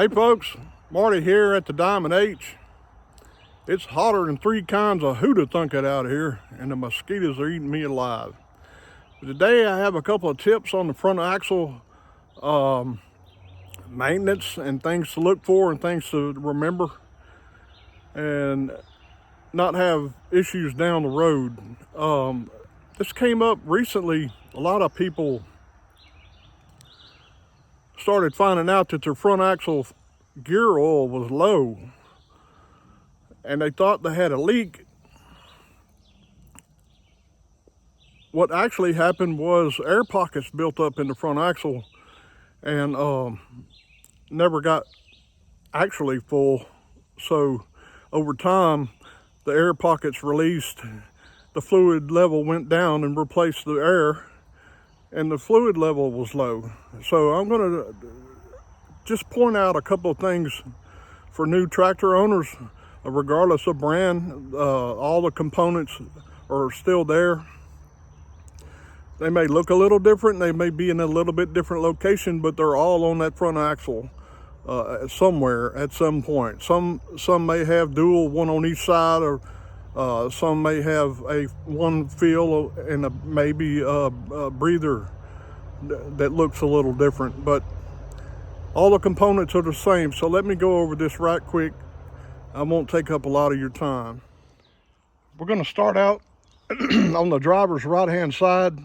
Hey folks, Marty here at the Diamond H. It's hotter than 3 kinds of who'da thunk it out here, and the mosquitoes are eating me alive. But today I have a couple of tips on the front axle maintenance and things to look for and things to remember and not have issues down the road. This came up recently. A lot of people started finding out that their front axle gear oil was low and they thought they had a leak. What actually happened was air pockets built up in the front axle and never got actually full. So over time, the air pockets released, the fluid level went down and replaced the air, and the fluid level was low. So I'm gonna just point out a couple of things for new tractor owners, regardless of brand. All the components are still there. They may look a little different, they may be in a little bit different location, but they're all on that front axle somewhere at some point. Some may have dual, one on each side, or some may have one feel and maybe a breather that looks a little different, but all the components are the same. So let me go over this right quick. I won't take up a lot of your time. We're going to start out on the driver's right hand side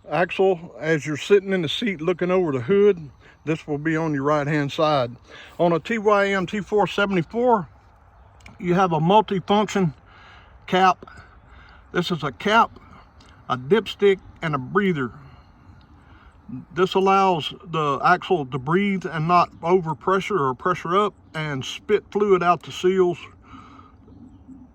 axle. As you're sitting in the seat looking over the hood, this will be on your right hand side. On a TYM T474, you have a multi-function cap. This is a cap, a dipstick, and a breather. This allows the axle to breathe and not overpressure or pressure up and spit fluid out the seals.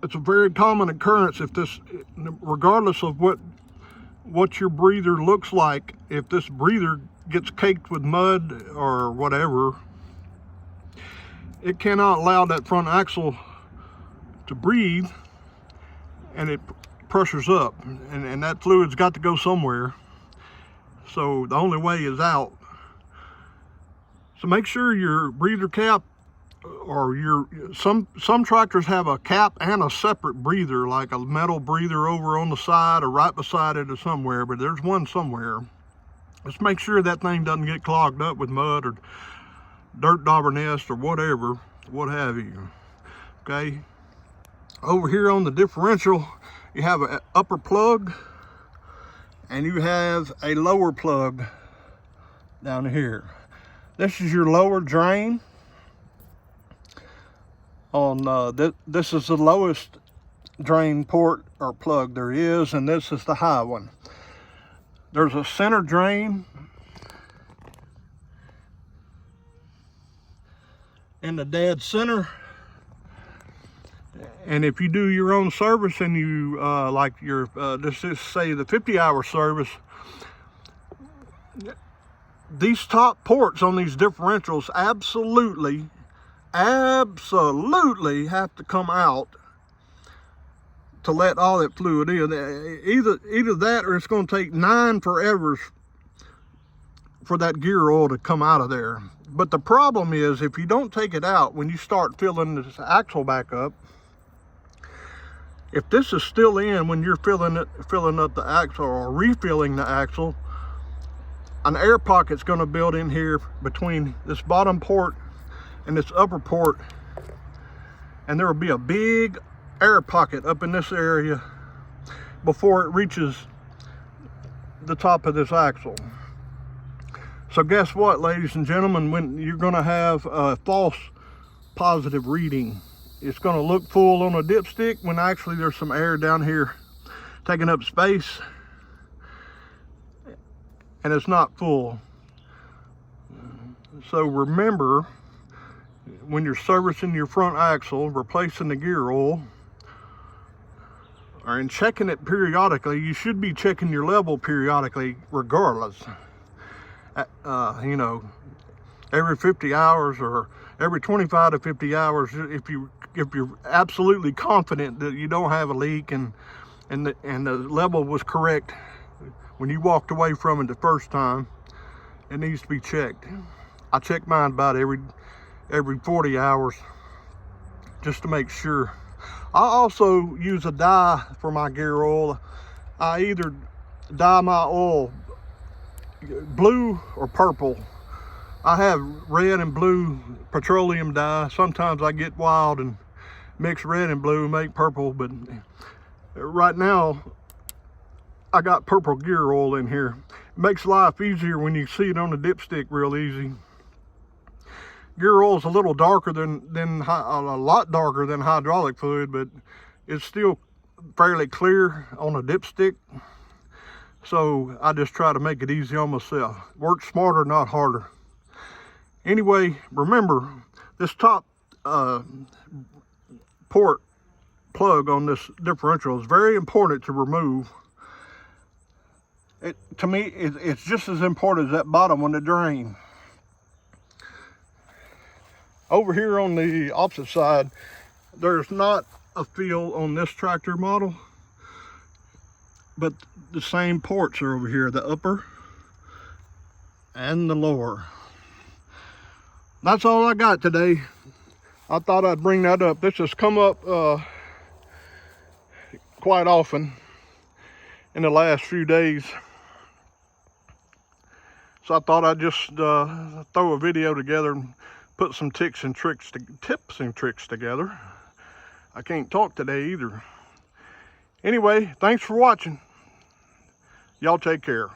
It's a very common occurrence if this, regardless of what your breather looks like, if this breather gets caked with mud or whatever, it cannot allow that front axle to breathe, and it pressures up, and that fluid's got to go somewhere. So the only way is out. So make sure your breather cap, or some tractors have a cap and a separate breather, like a metal breather over on the side or right beside it or somewhere, but there's one somewhere. Let's make sure that thing doesn't get clogged up with mud or dirt dauber nest or whatever, what have you. Okay. Over here on the differential, you have an upper plug and you have a lower plug down here. This is your lower drain. This is the lowest drain port or plug there is, and this is the high one. There's a center drain in the dead center. And if you do your own service and you like your let's just say the 50-hour service, these top ports on these differentials absolutely have to come out to let all that fluid in. Either that, or it's going to take 9 forevers for that gear oil to come out of there. But the problem is, if you don't take it out when you start filling this axle back up, if this is still in when you're filling up the axle or refilling the axle, an air pocket's going to build in here between this bottom port and this upper port, and there will be a big air pocket up in this area before it reaches the top of this axle. So guess what, ladies and gentlemen, when you're going to have a false positive reading, it's going to look full on a dipstick when actually there's some air down here taking up space, and it's not full. So remember, when you're servicing your front axle, replacing the gear oil, and checking it periodically, you should be checking your level periodically regardless. You know, every 50 hours or every 25 to 50 hours, if you're absolutely confident that you don't have a leak and the level was correct when you walked away from it the first time, it needs to be checked. I check mine about every 40 hours just to make sure. I also use a dye for my gear oil. I either dye my oil blue or purple. I have red and blue petroleum dye. Sometimes I get wild and mix red and blue and make purple, but right now I got purple gear oil in here. It makes life easier when you see it on the dipstick real easy. Gear oil is a little darker than a lot darker than hydraulic fluid, but it's still fairly clear on a dipstick. So I just try to make it easy on myself. Work smarter, not harder. Anyway, remember this top port plug on this differential is very important to remove. To me, it's just as important as that bottom one to drain. Over here on the opposite side, there's not a fill on this tractor model, but the same ports are over here, the upper and the lower. That's all I got today. I thought I'd bring that up. This has come up quite often in the last few days. So I thought I'd just throw a video together and put some tips and tricks together. I can't talk today either. Anyway, thanks for watching. Y'all take care.